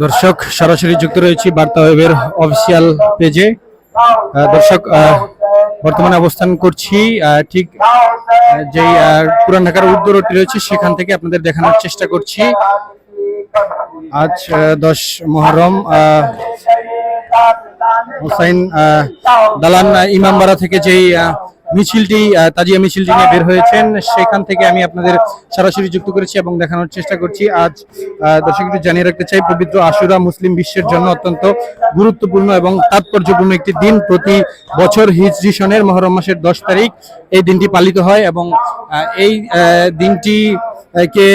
দর্শক সরাসরি যুক্ত রয়েছি বার্তা ওয়েবের অফিসিয়াল পেজে। দর্শক বর্তমানে অবস্থান করছি ঠিক যেই পুরান ঢাকার উত্তর রোডটি রয়েছে সেখান থেকে আপনাদের দেখানোর চেষ্টা করছি। আজ 10 মুহররম হুসাইন দালান ইমামবাড়া থেকে যেই মিছিলটি তাজিয়া মিছিলটি নিয়ে বের হয়েছেন সেখান থেকে আমি আপনাদের সরাসরি যুক্ত করেছি এবং দেখানোর চেষ্টা করছি। আজ দর্শক একটু জানিয়ে রাখতে চাই, পবিত্র আশুরা মুসলিম বিশ্বের জন্য অত্যন্ত গুরুত্বপূর্ণ এবং তাৎপর্যপূর্ণ একটি দিন। প্রতি বছর হিজরি সনের মুহররম মাসের 10 তারিখ এই দিনটি পালিত হয় এবং এই দিনটি কে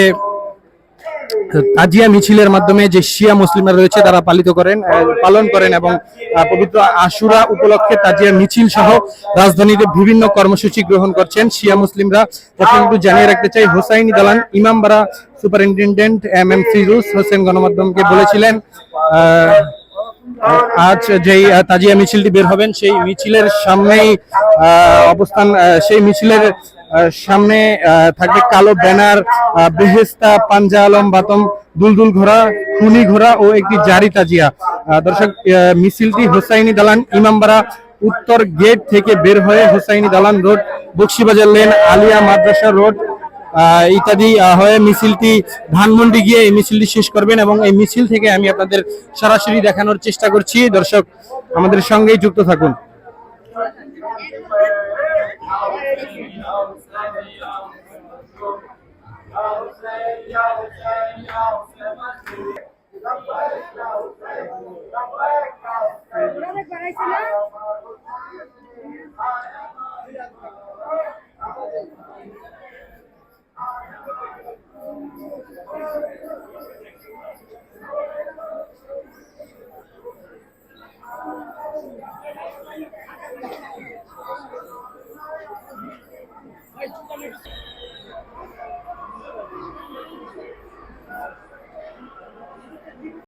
তাজিয়া মিছিলের মাধ্যমে যে শিয়া মুসলিমরা রয়েছে তারা পালন করেন এবং পবিত্র আশুরা উপলক্ষে তাজিয়া মিছিল সহ রাজধানীতে বিভিন্ন কর্মসূচি গ্রহণ করছেন শিয়া মুসলিমরা। প্রথমে একটু জানিয়ে রাখতে চাই, হোসাইনি দালান ইমামবাড়া সুপারিনটেনডেন্ট এম ফিরোজ হোসেন গণমাধ্যমকে বলেছিলেন আজ যেই তাজিয়া মিছিলটি বের হবেন সেই মিছিলের সামনেই অবস্থান, সেই মিছিলের সামনে থাকবে কালো ব্যানার, বেহেস্তা, পাঞ্জা আলম, বাতম, দুলদুল ঘোড়া, খুনি ঘোড়া ও একটি জারি তাজিয়া। দর্শক মিছিলটি হোসাইনি দালান ইমামবাড়া উত্তর গেট থেকে বের হয়ে হোসাইনি দালান রোড, বক্সিবাজার লেন, আলিয়া মাদ্রাসা রোড ইত্যাদি হয়ে মিছিলটি ধানমন্ডি গিয়ে এই মিছিলটি শেষ করবেন এবং এই মিছিল থেকে আমি আপনাদের সরাসরি দেখানোর চেষ্টা করছি। দর্শক আমাদের সঙ্গেই যুক্ত থাকুন।